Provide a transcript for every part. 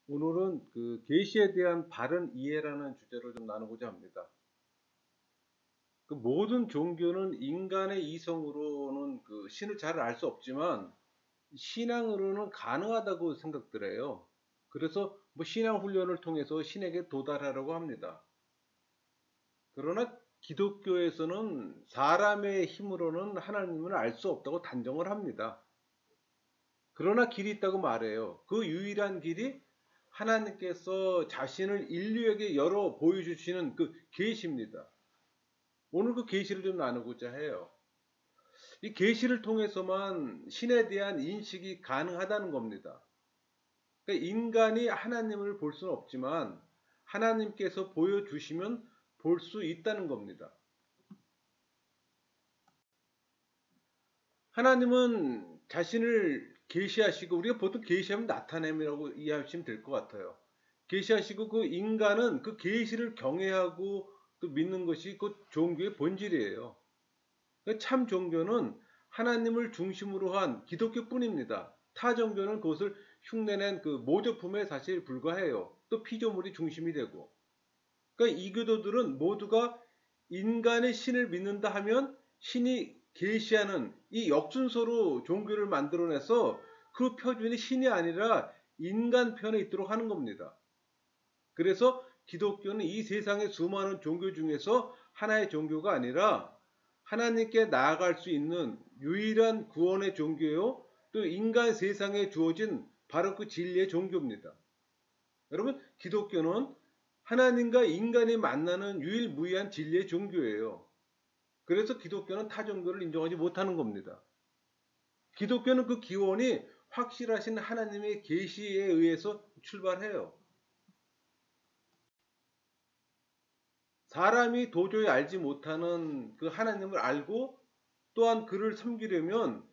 오늘은 그 계시에 대한 바른 이해라는 주제로 좀 나누고자 합니다. 그 모든 종교는 인간의 이성으로는 그 신을 잘 알 수 없지만 신앙으로는 가능하다고 생각들해요. 그래서 뭐 신앙 훈련을 통해서 신에게 도달하려고 합니다. 그러나 기독교에서는 사람의 힘으로는 하나님을 알 수 없다고 단정을 합니다. 그러나 길이 있다고 말해요. 그 유일한 길이 하나님께서 자신을 인류에게 열어 보여주시는 그 계시입니다. 오늘 그 계시를 좀 나누고자 해요. 이 계시를 통해서만 신에 대한 인식이 가능하다는 겁니다. 그러니까 인간이 하나님을 볼 수는 없지만 하나님께서 보여주시면 볼 수 있다는 겁니다. 하나님은 자신을 계시하시고, 우리가 보통 계시하면 나타냄이라고 이해하시면 될 것 같아요. 계시하시고 그 인간은 그 계시를 경외하고 또 믿는 것이 그 종교의 본질이에요. 참 종교는 하나님을 중심으로 한 기독교뿐입니다. 타 종교는 그것을 흉내낸 그 모조품에 사실 불과해요. 또 피조물이 중심이 되고. 그러니까 이 교도들은 모두가 인간의 신을 믿는다 하면 신이 계시하는 이 역순서로 종교를 만들어내서 그 표준이 신이 아니라 인간 편에 있도록 하는 겁니다. 그래서 기독교는 이 세상의 수많은 종교 중에서 하나의 종교가 아니라 하나님께 나아갈 수 있는 유일한 구원의 종교요, 또 인간 세상에 주어진 바로 그 진리의 종교입니다. 여러분, 기독교는 하나님과 인간이 만나는 유일무이한 진리의 종교예요. 그래서 기독교는 타 종교를 인정하지 못하는 겁니다. 기독교는 그 기원이 확실하신 하나님의 계시에 의해서 출발해요. 사람이 도저히 알지 못하는 그 하나님을 알고 또한 그를 섬기려면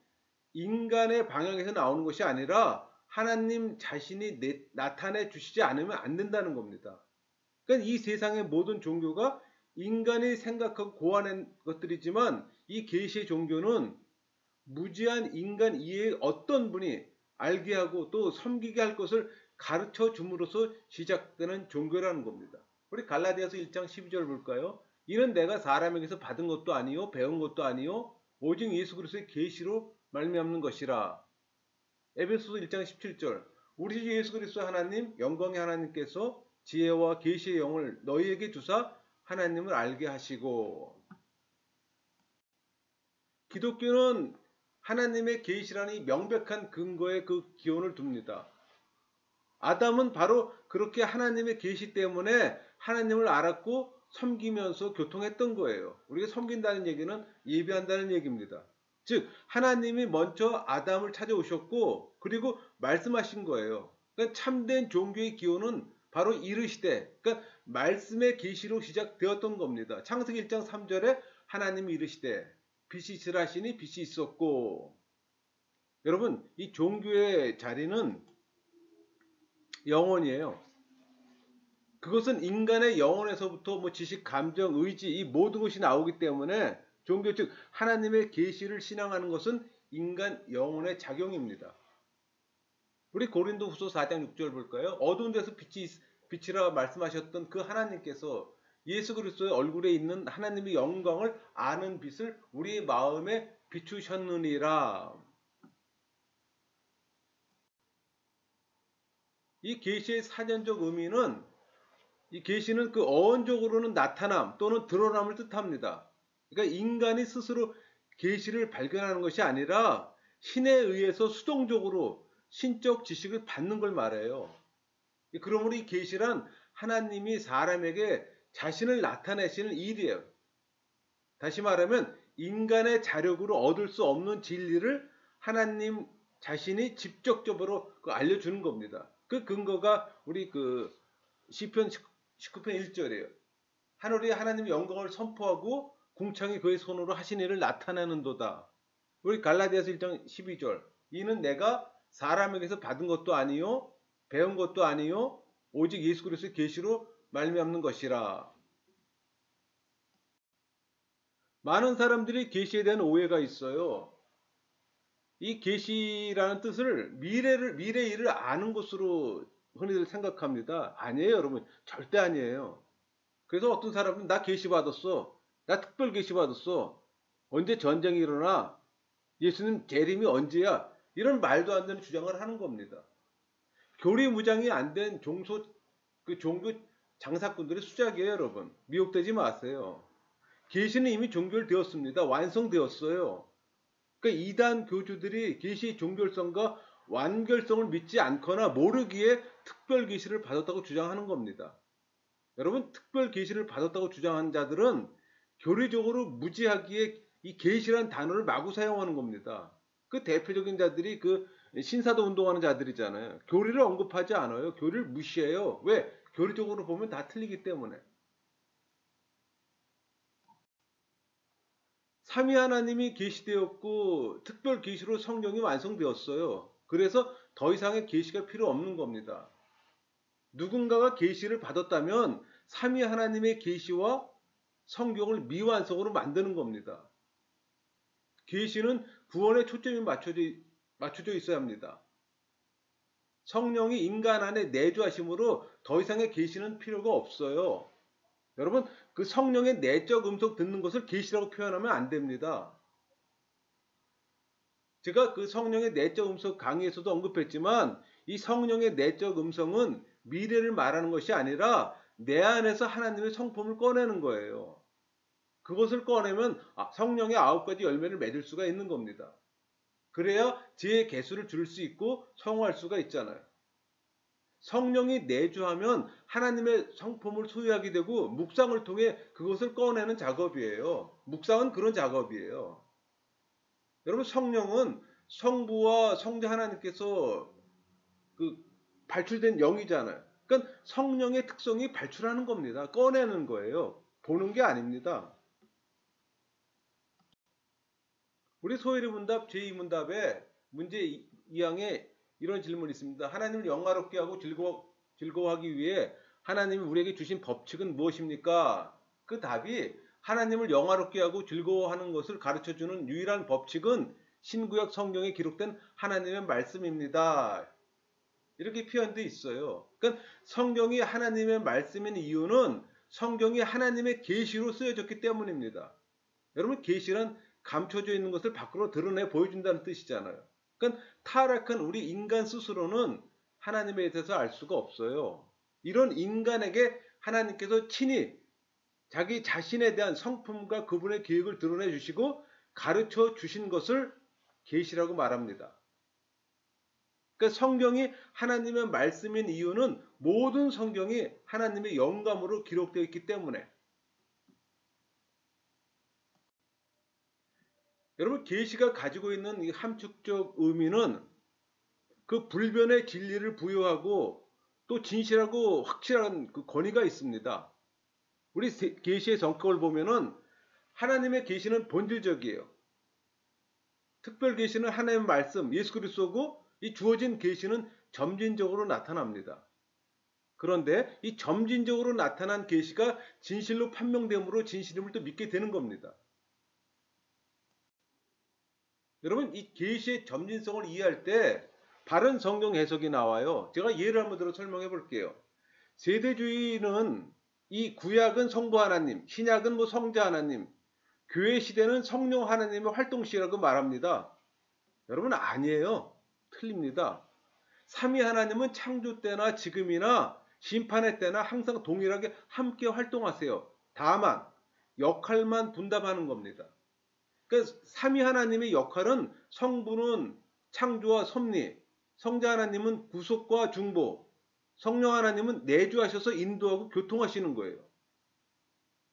인간의 방향에서 나오는 것이 아니라 하나님 자신이 나타내 주시지 않으면 안 된다는 겁니다. 그러니까 이 세상의 모든 종교가 인간이 생각하고 고안한 것들이지만 이 계시의 종교는 무지한 인간 이해의 어떤 분이 알게 하고 또 섬기게 할 것을 가르쳐 줌으로써 시작되는 종교라는 겁니다. 우리 갈라디아서 1장 12절 볼까요? 이는 내가 사람에게서 받은 것도 아니요 배운 것도 아니요 오직 예수 그리스도의 계시로 말미암는 것이라. 에베소서 1장 17절 우리 주 예수 그리스도 하나님 영광의 하나님께서 지혜와 계시의 영을 너희에게 주사 하나님을 알게 하시고. 기독교는 하나님의 계시라는 이 명백한 근거에 그 기원을 둡니다. 아담은 바로 그렇게 하나님의 계시 때문에 하나님을 알았고 섬기면서 교통했던 거예요. 우리가 섬긴다는 얘기는 예배한다는 얘기입니다. 즉 하나님이 먼저 아담을 찾아오셨고 그리고 말씀하신 거예요. 그러니까 참된 종교의 기원은 바로 이르시되, 그러니까 말씀의 계시로 시작되었던 겁니다. 창세기 1장 3절에 하나님이 이르시되 빛이 있으라시니 빛이 있었고. 여러분, 이 종교의 자리는 영혼이에요. 그것은 인간의 영혼에서부터 뭐 지식, 감정, 의지 이 모든 것이 나오기 때문에 종교 즉 하나님의 계시를 신앙하는 것은 인간 영혼의 작용입니다. 우리 고린도후서 4장 6절 볼까요? 어두운 데서 빛이라 말씀하셨던 그 하나님께서 예수 그리스도의 얼굴에 있는 하나님의 영광을 아는 빛을 우리 마음에 비추셨느니라. 이 계시의 사전적 의미는 이 계시는 그 어원적으로는 나타남 또는 드러남을 뜻합니다. 그러니까 인간이 스스로 계시를 발견하는 것이 아니라 신에 의해서 수동적으로 신적 지식을 받는 걸 말해요. 그러므로 이 계시란 하나님이 사람에게 자신을 나타내시는 일이에요. 다시 말하면 인간의 자력으로 얻을 수 없는 진리를 하나님 자신이 직접적으로 알려주는 겁니다. 그 근거가 우리 그 시편 19편 1절이에요. 하늘이 하나님의 영광을 선포하고 궁창이 그의 손으로 하신 일을 나타내는도다. 우리 갈라디아서 1장 12절 이는 내가 사람에게서 받은 것도 아니요 배운 것도 아니요 오직 예수 그리스도의 계시로 말미암는 것이라. 많은 사람들이 계시에 대한 오해가 있어요. 이 계시라는 뜻을 미래 일을 아는 것으로 흔히들 생각합니다. 아니에요, 여러분. 절대 아니에요. 그래서 어떤 사람은 나 계시 받았어. 나 특별 계시 받았어. 언제 전쟁이 일어나? 예수님 재림이 언제야? 이런 말도 안 되는 주장을 하는 겁니다. 교리무장이 안 된 종교 장사꾼들의 수작이에요, 여러분. 미혹되지 마세요. 계시는 이미 종결되었습니다. 완성되었어요. 그러니까 이단 교주들이 계시의 종결성과 완결성을 믿지 않거나 모르기에 특별 계시를 받았다고 주장하는 겁니다. 여러분, 특별 계시를 받았다고 주장하는 자들은 교리적으로 무지하기에 이 계시란 단어를 마구 사용하는 겁니다. 그 대표적인 자들이 그 신사도 운동하는 자들이잖아요. 교리를 언급하지 않아요. 교리를 무시해요. 왜? 교리적으로 보면 다 틀리기 때문에. 삼위 하나님이 계시되었고 특별 계시로 성경이 완성되었어요. 그래서 더 이상의 계시가 필요 없는 겁니다. 누군가가 계시를 받았다면 삼위 하나님의 계시와 성경을 미완성으로 만드는 겁니다. 계시는 구원에 초점이 맞춰져 있어야 합니다. 성령이 인간 안에 내주하심으로 더 이상의 계시는 필요가 없어요. 여러분, 그 성령의 내적 음성 듣는 것을 계시라고 표현하면 안 됩니다. 제가 그 성령의 내적 음성 강의에서도 언급했지만 이 성령의 내적 음성은 미래를 말하는 것이 아니라 내 안에서 하나님의 성품을 꺼내는 거예요. 그것을 꺼내면 성령의 9가지 열매를 맺을 수가 있는 겁니다. 그래야 지혜의 개수를 줄일 수 있고 성화할 수가 있잖아요. 성령이 내주하면 하나님의 성품을 소유하게 되고 묵상을 통해 그것을 꺼내는 작업이에요. 묵상은 그런 작업이에요. 여러분, 성령은 성부와 성자 하나님께서 그 발출된 영이잖아요. 그러니까 성령의 특성이 발출하는 겁니다. 꺼내는 거예요. 보는 게 아닙니다. 우리 소일의 문답 제2문답에 문제 2항에 이런 질문이 있습니다. 하나님을 영화롭게 하고 즐거워하기 위해 하나님이 우리에게 주신 법칙은 무엇입니까? 그 답이 하나님을 영화롭게 하고 즐거워하는 것을 가르쳐주는 유일한 법칙은 신구약 성경에 기록된 하나님의 말씀입니다. 이렇게 표현되어 있어요. 그러니까 성경이 하나님의 말씀인 이유는 성경이 하나님의 계시로 쓰여졌기 때문입니다. 여러분, 계시란 감춰져 있는 것을 밖으로 드러내 보여준다는 뜻이잖아요. 그러니까 타락한 우리 인간 스스로는 하나님에 대해서 알 수가 없어요. 이런 인간에게 하나님께서 친히 자기 자신에 대한 성품과 그분의 계획을 드러내 주시고 가르쳐 주신 것을 계시라고 말합니다. 그러니까 성경이 하나님의 말씀인 이유는 모든 성경이 하나님의 영감으로 기록되어 있기 때문에. 여러분, 계시가 가지고 있는 이 함축적 의미는 그 불변의 진리를 부여하고 또 진실하고 확실한 그 권위가 있습니다. 우리 계시의 성격을 보면은 하나님의 계시는 본질적이에요. 특별 계시는 하나님의 말씀, 예수 그리스도고 이 주어진 계시는 점진적으로 나타납니다. 그런데 이 점진적으로 나타난 계시가 진실로 판명됨으로 진실임을 또 믿게 되는 겁니다. 여러분, 이 계시의 점진성을 이해할 때 바른 성경 해석이 나와요. 제가 예를 한번 들어 설명해 볼게요. 세대주의는 이 구약은 성부 하나님, 신약은 뭐 성자 하나님, 교회 시대는 성령 하나님의 활동 시라고 말합니다. 여러분, 아니에요. 틀립니다. 삼위 하나님은 창조 때나 지금이나 심판의 때나 항상 동일하게 함께 활동하세요. 다만 역할만 분담하는 겁니다. 그러니까 삼위 하나님의 역할은 성부는 창조와 섭리, 성자 하나님은 구속과 중보, 성령 하나님은 내주하셔서 인도하고 교통하시는 거예요.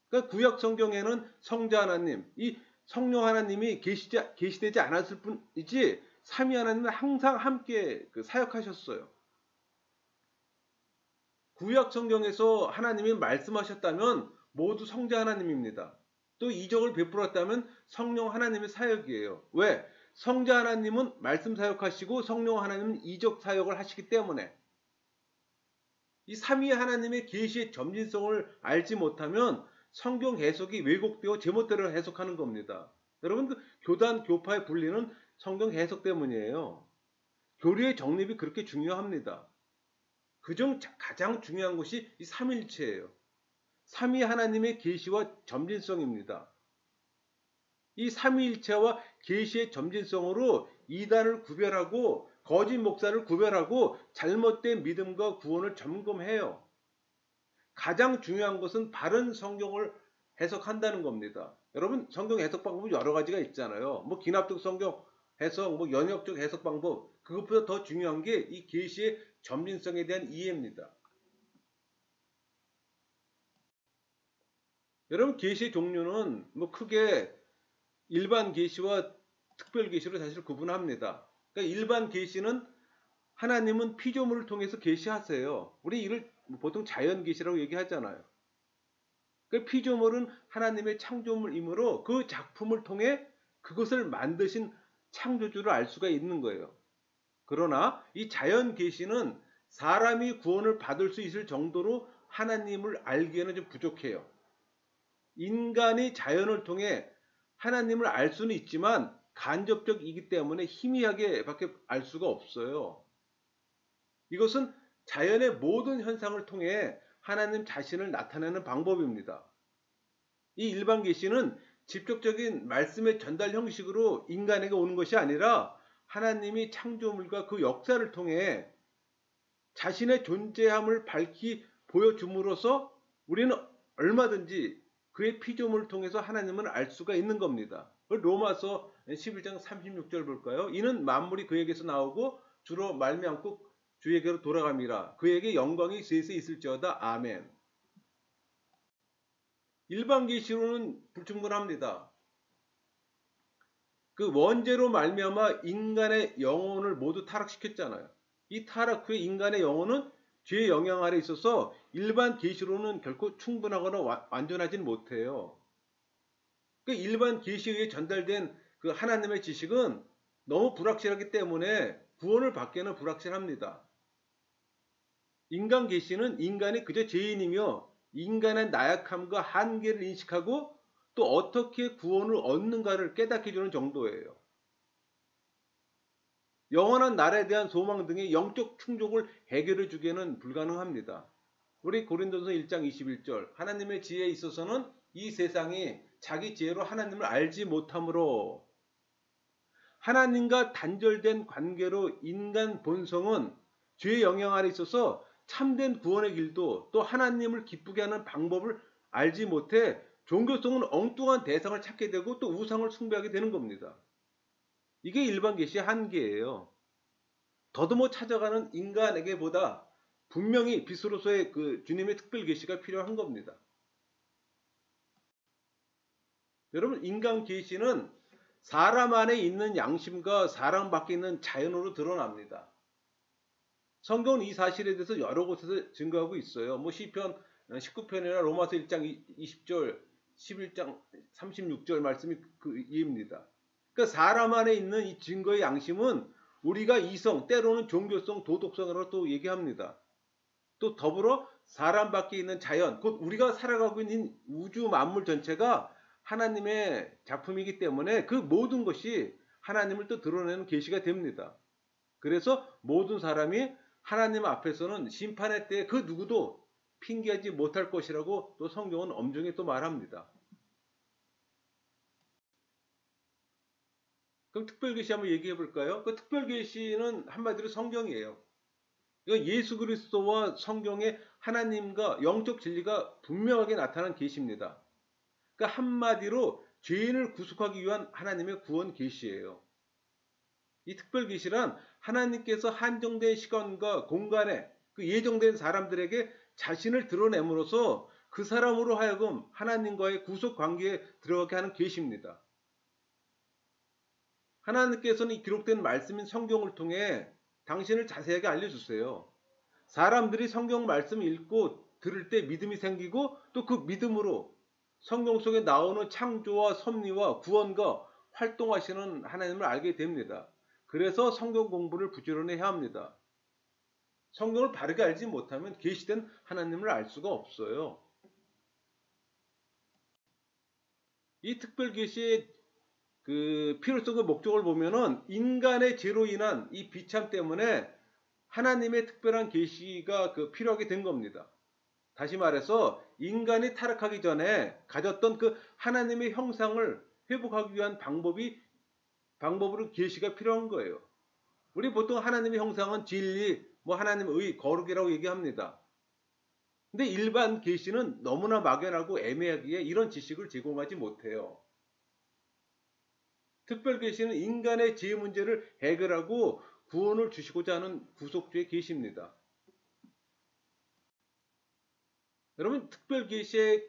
그러니까 구약 성경에는 성자 하나님, 이 성령 하나님이 계시되지 않았을 뿐이지 삼위 하나님은 항상 함께 사역하셨어요. 구약 성경에서 하나님이 말씀하셨다면 모두 성자 하나님입니다. 또 이적을 베풀었다면 성령 하나님의 사역이에요. 왜? 성자 하나님은 말씀 사역하시고 성령 하나님은 이적 사역을 하시기 때문에. 이 삼위 하나님의 계시의 점진성을 알지 못하면 성경 해석이 왜곡되어 제멋대로 해석하는 겁니다. 여러분, 그 교단 교파의 분리는 성경 해석 때문이에요. 교리의 정립이 그렇게 중요합니다. 그중 가장 중요한 것이 이 삼위일체예요. 삼위 하나님의 계시와 점진성입니다. 이 삼위일체와 계시의 점진성으로 이단을 구별하고 거짓 목사를 구별하고 잘못된 믿음과 구원을 점검해요. 가장 중요한 것은 바른 성경을 해석한다는 겁니다. 여러분, 성경 해석 방법은 여러 가지가 있잖아요. 뭐 기납적 성경 해석, 뭐 연역적 해석 방법, 그것보다 더 중요한 게 이 계시의 점진성에 대한 이해입니다. 여러분, 계시의 종류는 뭐 크게 일반 계시와 특별 계시로 사실 구분합니다. 그러니까 일반 계시는 하나님은 피조물을 통해서 계시하세요. 우리 이를 보통 자연 계시라고 얘기하잖아요. 그 피조물은 하나님의 창조물이므로 그 작품을 통해 그것을 만드신 창조주를 알 수가 있는 거예요. 그러나 이 자연 계시는 사람이 구원을 받을 수 있을 정도로 하나님을 알기에는 좀 부족해요. 인간이 자연을 통해 하나님을 알 수는 있지만 간접적이기 때문에 희미하게 밖에 알 수가 없어요. 이것은 자연의 모든 현상을 통해 하나님 자신을 나타내는 방법입니다. 이 일반 계시는 직접적인 말씀의 전달 형식으로 인간에게 오는 것이 아니라 하나님이 창조물과 그 역사를 통해 자신의 존재함을 밝히 보여줌으로써 우리는 얼마든지 그의 피조물을 통해서 하나님을 알 수가 있는 겁니다. 로마서 11장 36절 볼까요? 이는 만물이 그에게서 나오고 주로 말미암고 주에게로 돌아갑니다. 그에게 영광이 세세 있을지어다. 아멘. 일반 계시로는 불충분합니다. 그 원죄로 말미암아 인간의 영혼을 모두 타락시켰잖아요. 이 타락 후에 인간의 영혼은 죄의 영향 아래 있어서 일반 계시로는 결코 충분하거나 완전하진 못해요. 그 일반 계시에 의해 전달된 그 하나님의 지식은 너무 불확실하기 때문에 구원을 받기에는 불확실합니다. 인간 계시는 인간이 그저 죄인이며 인간의 나약함과 한계를 인식하고 또 어떻게 구원을 얻는가를 깨닫게 해주는 정도예요. 영원한 나라에 대한 소망 등의 영적 충족을 해결해 주기에는 불가능합니다. 우리 고린도서 1장 21절 하나님의 지혜에 있어서는 이 세상이 자기 지혜로 하나님을 알지 못하므로 하나님과 단절된 관계로 인간 본성은 죄의 영향 아래 있어서 참된 구원의 길도 또 하나님을 기쁘게 하는 방법을 알지 못해 종교성은 엉뚱한 대상을 찾게 되고 또 우상을 숭배하게 되는 겁니다. 이게 일반 계시의 한계예요. 더듬어 찾아가는 인간에게보다 분명히 빛으로서의 그 주님의 특별 계시가 필요한 겁니다. 여러분, 인간 계시는 사람 안에 있는 양심과 사람 밖에 있는 자연으로 드러납니다. 성경은 이 사실에 대해서 여러 곳에서 증거하고 있어요. 뭐 시편 19편이나 로마서 1장 20절, 11장 36절 말씀이 그 이해입니다. 그러니까 사람 안에 있는 이 증거의 양심은 우리가 이성, 때로는 종교성, 도덕성으로 또 얘기합니다. 또 더불어 사람 밖에 있는 자연, 곧 우리가 살아가고 있는 우주 만물 전체가 하나님의 작품이기 때문에 그 모든 것이 하나님을 또 드러내는 계시가 됩니다. 그래서 모든 사람이 하나님 앞에서는 심판의 때에 그 누구도 핑계하지 못할 것이라고 또 성경은 엄중히 또 말합니다. 그럼 특별계시 한번 얘기해 볼까요? 그 특별계시는 한마디로 성경이에요. 이거 예수 그리스도와 성경의 하나님과 영적 진리가 분명하게 나타난 계시입니다. 그러니까 한마디로 죄인을 구속하기 위한 하나님의 구원 계시예요. 이 특별 계시란 하나님께서 한정된 시간과 공간에 그 예정된 사람들에게 자신을 드러냄으로써 그 사람으로 하여금 하나님과의 구속 관계에 들어가게 하는 계시입니다. 하나님께서는 이 기록된 말씀인 성경을 통해 당신을 자세하게 알려주세요. 사람들이 성경 말씀을 읽고 들을 때 믿음이 생기고 또 그 믿음으로 성경 속에 나오는 창조와 섭리와 구원과 활동하시는 하나님을 알게 됩니다. 그래서 성경 공부를 부지런히 해야 합니다. 성경을 바르게 알지 못하면 계시된 하나님을 알 수가 없어요. 이 특별 계시의 그 필요성과 목적을 보면은 인간의 죄로 인한 이 비참 때문에 하나님의 특별한 계시가 필요하게 된 겁니다. 다시 말해서 인간이 타락하기 전에 가졌던 그 하나님의 형상을 회복하기 위한 방법으로 계시가 필요한 거예요. 우리 보통 하나님의 형상은 진리, 하나님의 의, 거룩이라고 얘기합니다. 근데 일반 계시는 너무나 막연하고 애매하기에 이런 지식을 제공하지 못해요. 특별 계시는 인간의 죄 문제를 해결하고 구원을 주시고자 하는 구속주의 계시입니다. 여러분, 특별 계시의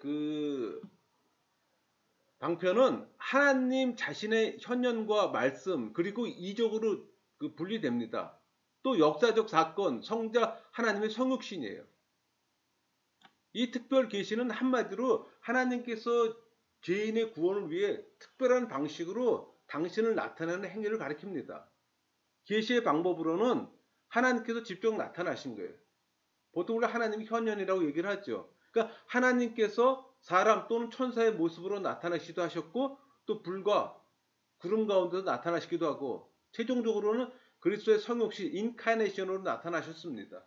방편은 하나님 자신의 현현과 말씀 그리고 이적으로 분리됩니다. 또 역사적 사건, 성자 하나님의 성육신이에요. 이 특별 계시는 한마디로 하나님께서 죄인의 구원을 위해 특별한 방식으로 당신을 나타내는 행위를 가리킵니다. 계시의 방법으로는 하나님께서 직접 나타나신 거예요. 보통 우리가 하나님이 현현이라고 얘기를 하죠. 그러니까 하나님께서 사람 또는 천사의 모습으로 나타나시기도 하셨고 또 불과 구름 가운데서 나타나시기도 하고 최종적으로는 그리스도의 성육신 인카네이션으로 나타나셨습니다.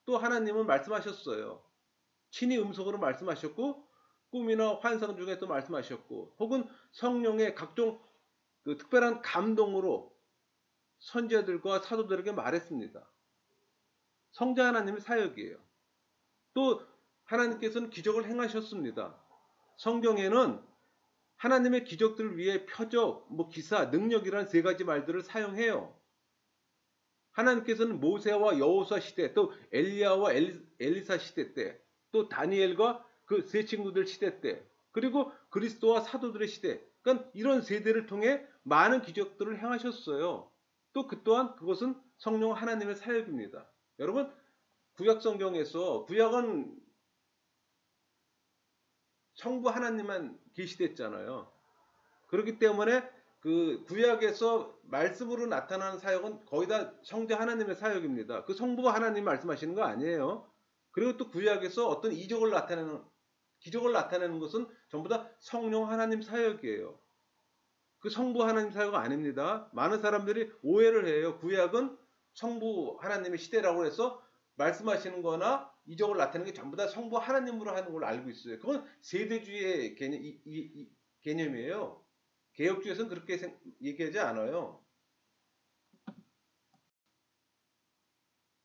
또 하나님은 말씀하셨어요. 친히 음성으로 말씀하셨고 꿈이나 환상 중에 또 말씀하셨고 혹은 성령의 각종 특별한 감동으로 선지자들과 사도들에게 말했습니다. 성자 하나님의 사역이에요. 또 하나님께서는 기적을 행하셨습니다. 성경에는 하나님의 기적들을 위해 표적, 기사, 능력이라는 세 가지 말들을 사용해요. 하나님께서는 모세와 여호수아 시대, 또 엘리야와 엘리사 시대 때, 또 다니엘과 그 세 친구들 시대 때, 그리고 그리스도와 사도들의 시대, 그러니까 이런 세대를 통해 많은 기적들을 행하셨어요. 또 그 또한 그것은 성령 하나님의 사역입니다. 여러분, 구약 성경에서 구약은 성부 하나님만 계시됐잖아요. 그렇기 때문에 그 구약에서 말씀으로 나타나는 사역은 거의 다 성자 하나님의 사역입니다. 그 성부 하나님 말씀하시는 거 아니에요. 그리고 또 구약에서 어떤 기적을 나타내는 것은 전부 다 성령 하나님 사역이에요. 그 성부 하나님 사역 아닙니다. 많은 사람들이 오해를 해요. 구약은 성부 하나님의 시대라고 해서 말씀하시는 거나 이적을 나타내는 게 전부 다 성부 하나님으로 하는 걸로 알고 있어요. 그건 세대주의의 개념이에요. 개혁주의에서는 그렇게 얘기하지 않아요.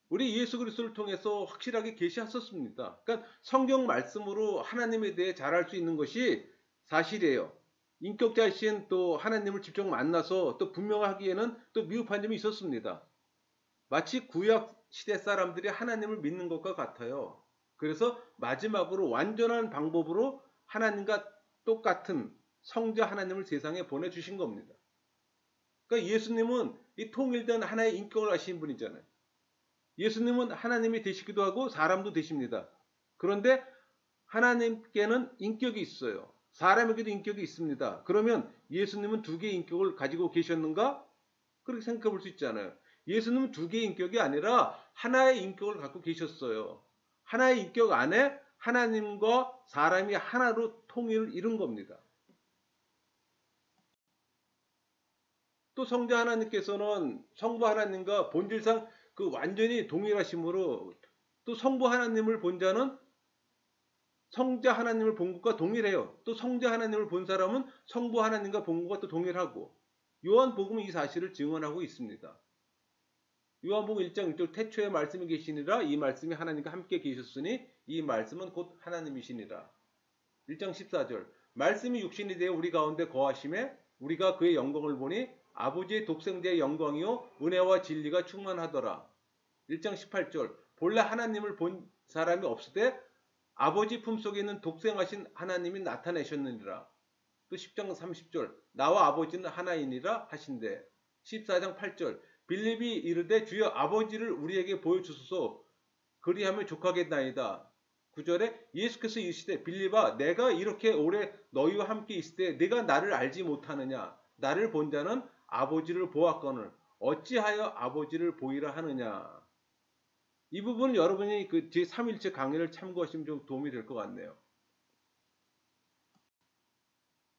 우리 예수 그리스도를 통해서 확실하게 계시하셨습니다. 그러니까 성경 말씀으로 하나님에 대해 잘 알 수 있는 것이 사실이에요. 인격자이신 또 하나님을 직접 만나서 또 분명하기에는 또 미흡한 점이 있었습니다. 마치 구약 시대 사람들이 하나님을 믿는 것과 같아요. 그래서 마지막으로 완전한 방법으로 하나님과 똑같은 성자 하나님을 세상에 보내주신 겁니다. 그러니까 예수님은 이 통일된 하나의 인격을 가신 분이잖아요. 예수님은 하나님이 되시기도 하고 사람도 되십니다. 그런데 하나님께는 인격이 있어요. 사람에게도 인격이 있습니다. 그러면 예수님은 두 개의 인격을 가지고 계셨는가? 그렇게 생각해 볼 수 있잖아요. 예수님은 두 개의 인격이 아니라 하나의 인격을 갖고 계셨어요. 하나의 인격 안에 하나님과 사람이 하나로 통일을 이룬 겁니다. 또 성자 하나님께서는 성부 하나님과 본질상 완전히 동일하심으로 또 성부 하나님을 본 자는 성자 하나님을 본 것과 동일해요. 또 성자 하나님을 본 사람은 성부 하나님과 본 것과 또 동일하고 요한복음은 이 사실을 증언하고 있습니다. 요한복음 1장 1절 태초에 말씀이 계시니라 이 말씀이 하나님과 함께 계셨으니 이 말씀은 곧 하나님이시니라. 1장 14절 말씀이 육신이 되어 우리 가운데 거하심에 우리가 그의 영광을 보니 아버지의 독생자의 영광이요 은혜와 진리가 충만하더라. 1장 18절 본래 하나님을 본 사람이 없으되 아버지 품속에 있는 독생하신 하나님이 나타내셨느니라. 또 10장 30절 나와 아버지는 하나이니라 하신대. 14장 8절 빌립이 이르되 주여 아버지를 우리에게 보여주소서 그리하면 족하겠나이다. 9절에 예수께서 이르시되 빌립아 내가 이렇게 오래 너희와 함께 있을 때 네가 나를 알지 못하느냐. 나를 본 자는 아버지를 보았거늘 어찌하여 아버지를 보이라 하느냐. 이 부분은 여러분이 제3일째 강의를 참고하시면 좀 도움이 될 것 같네요.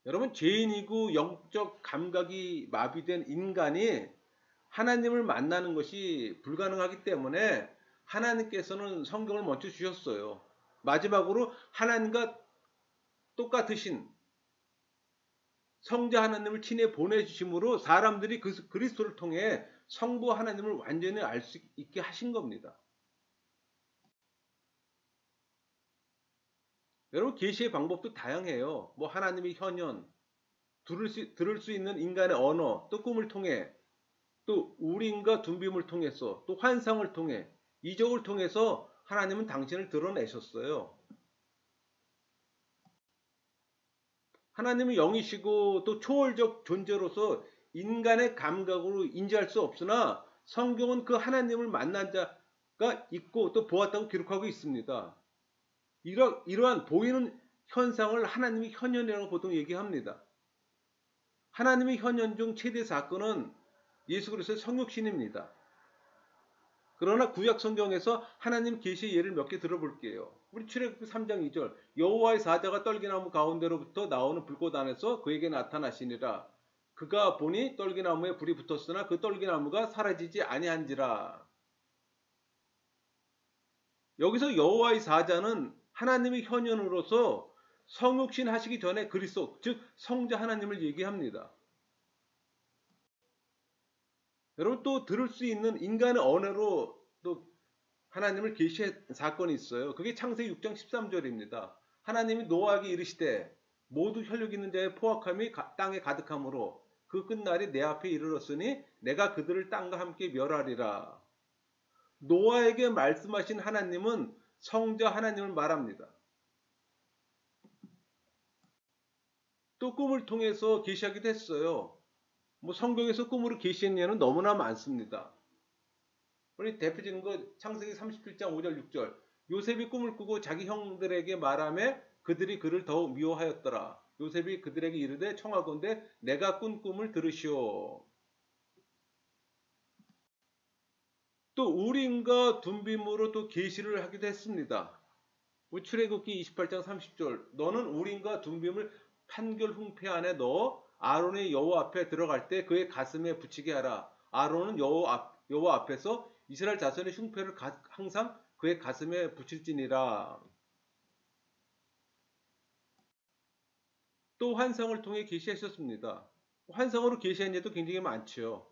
여러분 죄인이고 영적 감각이 마비된 인간이 하나님을 만나는 것이 불가능하기 때문에 하나님께서는 성경을 멈춰 주셨어요. 마지막으로 하나님과 똑같으신 성자 하나님을 친히 보내주심으로 사람들이 그리스도를 통해 성부 하나님을 완전히 알 수 있게 하신 겁니다. 여러분, 계시의 방법도 다양해요. 뭐 하나님의 현현, 들을 수 있는 인간의 언어, 또 꿈을 통해, 또 우림과 둔빔을 통해서, 또 환상을 통해, 이적을 통해서 하나님은 당신을 드러내셨어요. 하나님은 영이시고 또 초월적 존재로서 인간의 감각으로 인지할 수 없으나 성경은 그 하나님을 만난 자가 있고 또 보았다고 기록하고 있습니다. 이러한 보이는 현상을 하나님의 현현이라고 보통 얘기합니다. 하나님의 현현 중 최대 사건은 예수 그리스도의 성육신입니다. 그러나 구약 성경에서 하나님 계시의 예를 몇 개 들어볼게요. 우리 출애굽기 3장 2절 여호와의 사자가 떨기나무 가운데로부터 나오는 불꽃 안에서 그에게 나타나시니라. 그가 보니 떨기나무에 불이 붙었으나 그 떨기나무가 사라지지 아니한지라. 여기서 여호와의 사자는 하나님의 현현으로서 성육신 하시기 전에 그리스도 즉 성자 하나님을 얘기합니다. 여러분, 또 들을 수 있는 인간의 언어로 또 하나님을 계시한 사건이 있어요. 그게 창세기 6장 13절입니다. 하나님이 노아에게 이르시되 모두 혈육 있는 자의 포악함이 땅에 가득함으로 그 끝날이 내 앞에 이르렀으니 내가 그들을 땅과 함께 멸하리라. 노아에게 말씀하신 하나님은 성자 하나님을 말합니다. 또 꿈을 통해서 계시하기도 했어요. 뭐 성경에서 꿈으로 계시한 예는 너무나 많습니다. 우리 대표적인 거 창세기 37장 5절 6절 요셉이 꿈을 꾸고 자기 형들에게 말하며 그들이 그를 더욱 미워하였더라. 요셉이 그들에게 이르되 청하건대 내가 꾼 꿈을 들으시오. 또 우림과 둔빔으로 또 계시를 하기도 했습니다. 우리 출애굽기 28장 30절 너는 우림과 둔빔을 판결 흉패 안에 넣어 아론의 여호와 앞에 들어갈 때 그의 가슴에 붙이게 하라. 아론은 여호와 앞에서 이스라엘 자손의 흉패를 항상 그의 가슴에 붙일지니라. 또 환상을 통해 계시하셨습니다. 환상으로 계시한 예도 굉장히 많죠.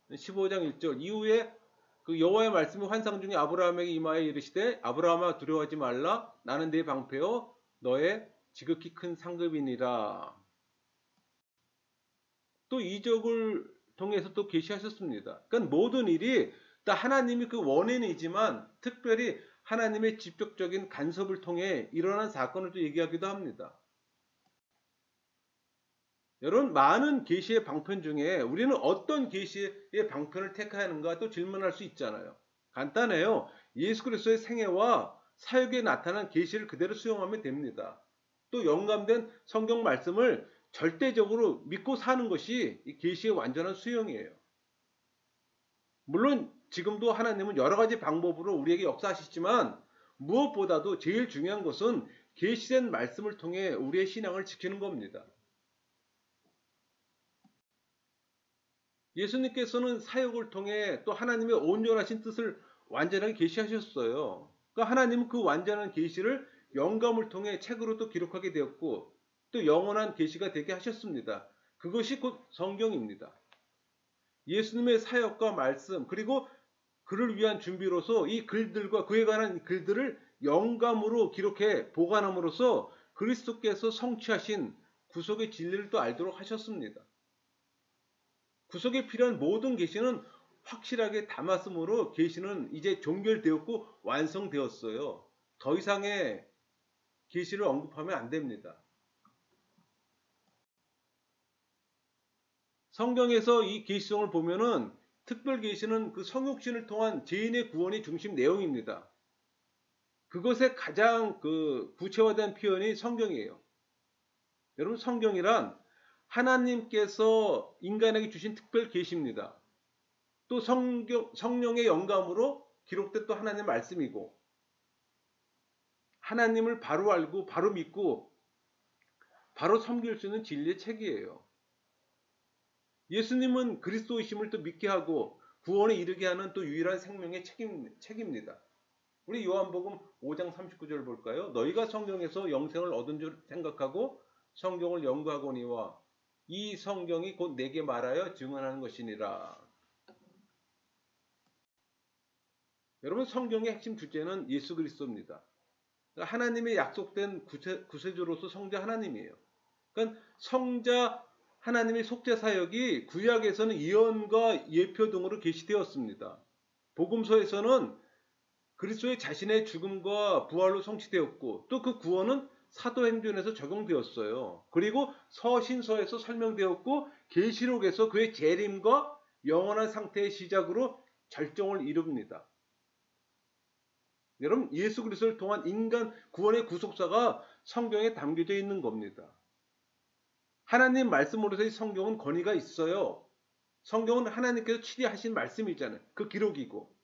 15장 1절 이후에 그 여호와의 말씀이 환상 중에 아브라함에게 임하여 이르시되 아브라함아 두려워하지 말라 나는 네 방패요 너의 지극히 큰 상급이니라. 또 이적을 통해서 또 계시하셨습니다. 그러니까 모든 일이 다 하나님이 그 원인이지만 특별히 하나님의 직접적인 간섭을 통해 일어난 사건을 또 얘기하기도 합니다. 여러분, 많은 계시의 방편 중에 우리는 어떤 계시의 방편을 택하는가 또 질문할 수 있잖아요. 간단해요. 예수 그리스도의 생애와 사역에 나타난 계시를 그대로 수용하면 됩니다. 또 영감된 성경 말씀을 절대적으로 믿고 사는 것이 이 계시의 완전한 수용이에요. 물론 지금도 하나님은 여러 가지 방법으로 우리에게 역사하시지만 무엇보다도 제일 중요한 것은 계시된 말씀을 통해 우리의 신앙을 지키는 겁니다. 예수님께서는 사역을 통해 또 하나님의 온전하신 뜻을 완전하게 계시하셨어요. 그러니까 하나님은 그 완전한 계시를 영감을 통해 책으로 또 기록하게 되었고 또 영원한 계시가 되게 하셨습니다. 그것이 곧 성경입니다. 예수님의 사역과 말씀 그리고 그를 위한 준비로서 이 글들과 그에 관한 글들을 영감으로 기록해 보관함으로써 그리스도께서 성취하신 구속의 진리를 또 알도록 하셨습니다. 구속에 필요한 모든 계시는 확실하게 담았으므로 계시는 이제 종결되었고 완성되었어요. 더 이상의 계시를 언급하면 안 됩니다. 성경에서 이 계시성을 보면은 특별 계시는 그 성육신을 통한 죄인의 구원이 중심 내용입니다. 그것의 가장 그 구체화된 표현이 성경이에요. 여러분, 성경이란 하나님께서 인간에게 주신 특별 계시입니다. 또 성령의 영감으로 기록된 또 하나님의 말씀이고 하나님을 바로 알고 바로 믿고 바로 섬길 수 있는 진리의 책이에요. 예수님은 그리스도이심을 또 믿게 하고 구원에 이르게 하는 또 유일한 생명의 책입니다. 우리 요한복음 5장 39절 볼까요? 너희가 성경에서 영생을 얻은 줄 생각하고 성경을 연구하거니와 이 성경이 곧 내게 말하여 증언하는 것이니라. 여러분, 성경의 핵심 주제는 예수 그리스도입니다. 그러니까 하나님의 약속된 구세주로서 성자 하나님이에요. 그러니까 성자 하나님의 속죄 사역이 구약에서는 예언과 예표 등으로 계시되었습니다. 복음서에서는 그리스도의 자신의 죽음과 부활로 성취되었고 또 그 구원은 사도행전에서 적용되었어요. 그리고 서신서에서 설명되었고 계시록에서 그의 재림과 영원한 상태의 시작으로 절정을 이룹니다. 여러분, 예수 그리스도를 통한 인간 구원의 구속사가 성경에 담겨져 있는 겁니다. 하나님 말씀으로서의 성경은 권위가 있어요. 성경은 하나님께서 치리하신 말씀이잖아요. 그 기록이고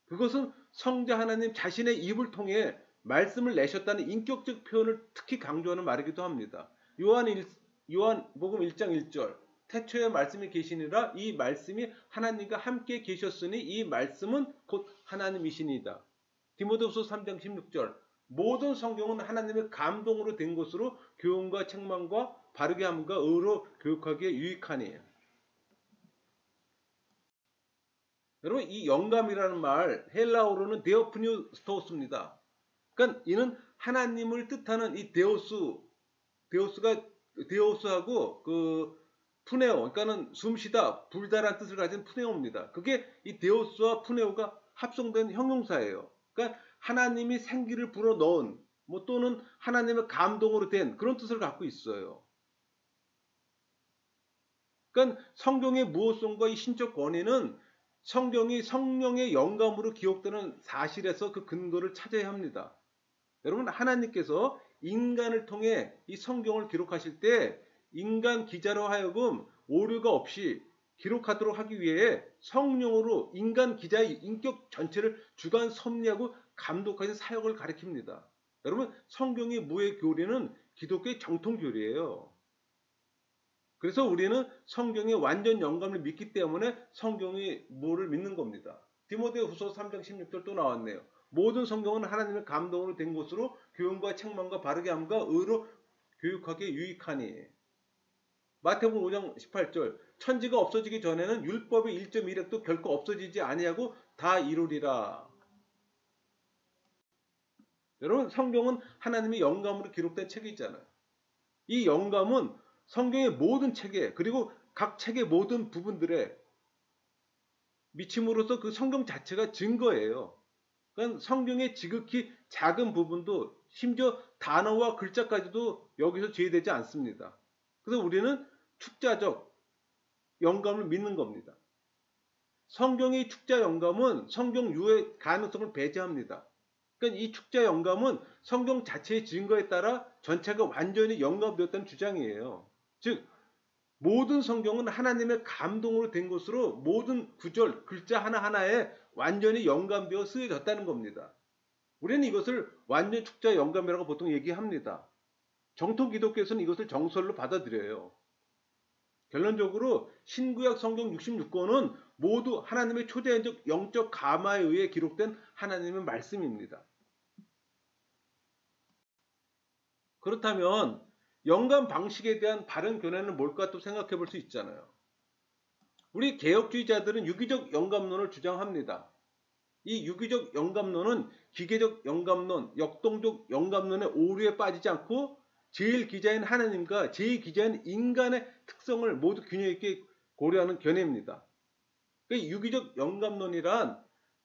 그것은 성자 하나님 자신의 입을 통해 말씀을 내셨다는 인격적 표현을 특히 강조하는 말이기도 합니다. 요한복음 1장 1절 태초에 말씀이 계시니라 이 말씀이 하나님과 함께 계셨으니 이 말씀은 곧 하나님이시니이다. 디모데후서 3장 16절 모든 성경은 하나님의 감동으로 된 것으로 교훈과 책망과 바르게 함과 의로 교육하기에 유익하니. 여러분, 이 영감이라는 말 헬라어로는 데오프니스토스입니다. 그러니까 이는 하나님을 뜻하는 이 데오스하고 그 푸네오, 그러니까는 숨쉬다, 불다란 뜻을 가진 푸네오입니다. 그게 이 데오스와 푸네오가 합성된 형용사예요. 그러니까 하나님이 생기를 불어넣은 또는 하나님의 감동으로 된 그런 뜻을 갖고 있어요. 그러니까 성경의 무호성과 이 신적 권위는 성경이 성령의 영감으로 기록되는 사실에서 그 근거를 찾아야 합니다. 여러분, 하나님께서 인간을 통해 이 성경을 기록하실 때 인간 기자로 하여금 오류가 없이 기록하도록 하기 위해 성령으로 인간 기자의 인격 전체를 주관 섭리하고 감독하는 사역을 가리킵니다. 여러분, 성경의 무의 교리는 기독교의 정통 교리예요. 그래서 우리는 성경의 완전 영감을 믿기 때문에 성경의 무를 믿는 겁니다. 디모데후서 3장 16절 또 나왔네요. 모든 성경은 하나님의 감동으로 된 것으로 교훈과 책망과 바르게 함과 의로 교육하기에 유익하니. 마태복음 5장 18절 천지가 없어지기 전에는 율법의 1.1획도 결코 없어지지 아니하고 다 이루리라. 여러분, 성경은 하나님의 영감으로 기록된 책이잖아요. 이 영감은 성경의 모든 책에 그리고 각 책의 모든 부분들에 미침으로써 그 성경 자체가 증거예요. 그러니까 성경의 지극히 작은 부분도 심지어 단어와 글자까지도 여기서 제외되지 않습니다. 그래서 우리는 축자적 영감을 믿는 겁니다. 성경의 축자 영감은 성경 유해 가능성을 배제합니다. 그러니까 이 축자 영감은 성경 자체의 증거에 따라 전체가 완전히 영감되었다는 주장이에요. 즉 모든 성경은 하나님의 감동으로 된 것으로 모든 구절, 글자 하나하나에 완전히 영감되어 쓰여졌다는 겁니다. 우리는 이것을 완전 축자 영감이라고 보통 얘기합니다. 정통 기독교에서는 이것을 정설로 받아들여요. 결론적으로 신구약 성경 66권은 모두 하나님의 초자연적 영적 감화에 의해 기록된 하나님의 말씀입니다. 그렇다면 영감 방식에 대한 바른 견해는 뭘까 또 생각해 볼 수 있잖아요. 우리 개혁주의자들은 유기적 영감론을 주장합니다. 이 유기적 영감론은 기계적 영감론, 역동적 영감론의 오류에 빠지지 않고 제1기자인 하나님과 제2기자인 인간의 특성을 모두 균형 있게 고려하는 견해입니다. 그러니까 유기적 영감론이란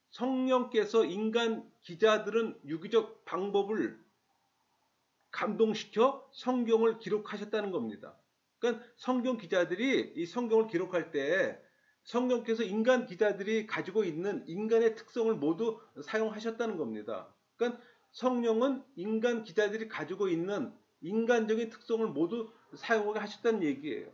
성령께서 인간 기자들은 유기적 방법을 감동시켜 성경을 기록하셨다는 겁니다. 그러니까 성경 기자들이 이 성경을 기록할 때 성령께서 인간 기자들이 가지고 있는 인간의 특성을 모두 사용하셨다는 겁니다. 그러니까 성령은 인간 기자들이 가지고 있는 인간적인 특성을 모두 사용하게 하셨다는 얘기예요.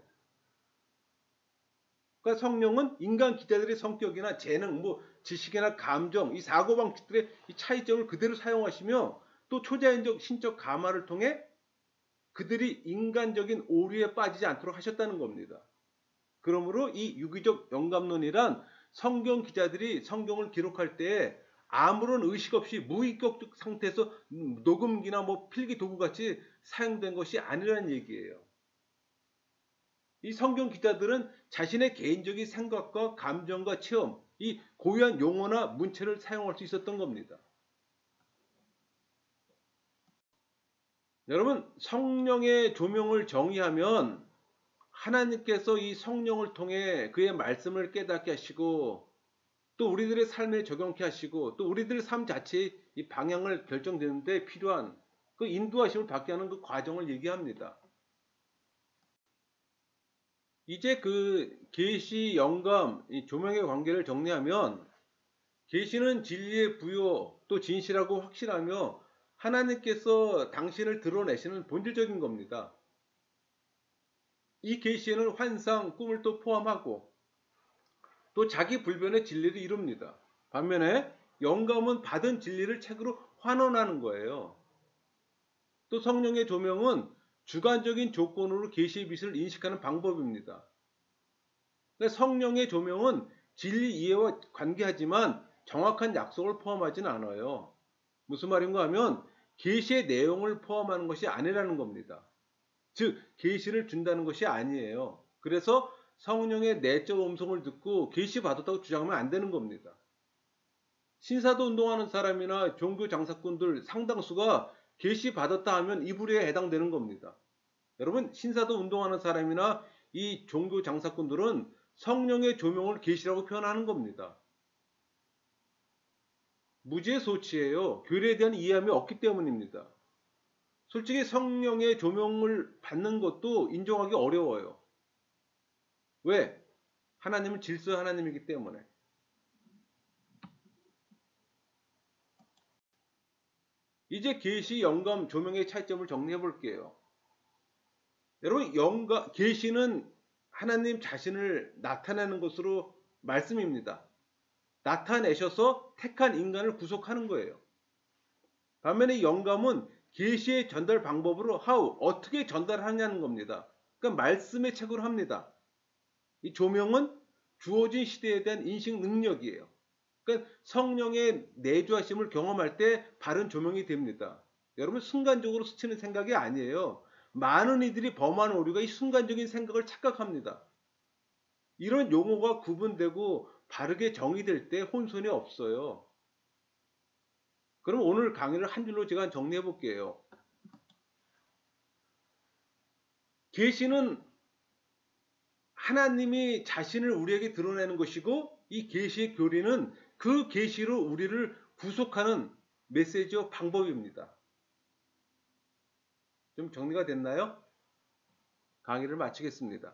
그러니까 성령은 인간 기자들의 성격이나 재능, 지식이나 감정, 이 사고방식들의 이 차이점을 그대로 사용하시며 또 초자연적 신적 감화를 통해 그들이 인간적인 오류에 빠지지 않도록 하셨다는 겁니다. 그러므로 이 유기적 영감론이란 성경 기자들이 성경을 기록할 때 아무런 의식 없이 무의식적 상태에서 녹음기나 뭐 필기 도구 같이 사용된 것이 아니라는 얘기예요. 이 성경 기자들은 자신의 개인적인 생각과 감정과 체험, 이 고유한 용어나 문체를 사용할 수 있었던 겁니다. 여러분, 성령의 조명을 정의하면 하나님께서 이 성령을 통해 그의 말씀을 깨닫게 하시고 또 우리들의 삶에 적용케 하시고 또 우리들의 삶 자체의 이 방향을 결정되는 데 필요한 그 인도하심을 받게 하는 그 과정을 얘기합니다. 이제 그 계시, 영감, 이 조명의 관계를 정리하면 계시는 진리의 부요 또 진실하고 확실하며 하나님께서 당신을 드러내시는 본질적인 겁니다. 이 계시에는 환상, 꿈을 또 포함하고 또 자기 불변의 진리를 이룹니다. 반면에 영감은 받은 진리를 책으로 환원하는 거예요. 또 성령의 조명은 주관적인 조건으로 계시의 빛을 인식하는 방법입니다. 그러니까 성령의 조명은 진리 이해와 관계하지만 정확한 약속을 포함하지는 않아요. 무슨 말인가 하면 계시의 내용을 포함하는 것이 아니라는 겁니다. 즉 계시를 준다는 것이 아니에요. 그래서 성령의 내적 음성을 듣고 계시 받았다고 주장하면 안 되는 겁니다. 신사도 운동하는 사람이나 종교 장사꾼들 상당수가 계시 받았다 하면 이 부류에 해당되는 겁니다. 여러분, 신사도 운동하는 사람이나 이 종교 장사꾼들은 성령의 조명을 계시라고 표현하는 겁니다. 무지의 소치예요. 교리에 대한 이해함이 없기 때문입니다. 솔직히 성령의 조명을 받는 것도 인정하기 어려워요. 왜? 하나님은 질서 하나님이기 때문에. 이제 계시, 영감, 조명의 차이점을 정리해 볼게요. 여러분, 계시는 하나님 자신을 나타내는 것으로 말씀입니다. 나타내셔서 택한 인간을 구속하는 거예요. 반면에 영감은 계시의 전달 방법으로 어떻게 전달하냐는 겁니다. 그러니까 말씀의 책으로 합니다. 이 조명은 주어진 시대에 대한 인식 능력이에요. 그러니까 성령의 내주하심을 경험할 때 바른 조명이 됩니다. 여러분, 순간적으로 스치는 생각이 아니에요. 많은 이들이 범한 오류가 이 순간적인 생각을 착각합니다. 이런 용어가 구분되고 바르게 정의될 때 혼선이 없어요. 그럼 오늘 강의를 한 줄로 제가 정리해 볼게요. 계시는 하나님이 자신을 우리에게 드러내는 것이고 이 계시의 교리는 그 계시로 우리를 구속하는 메시지와 방법입니다. 좀 정리가 됐나요? 강의를 마치겠습니다.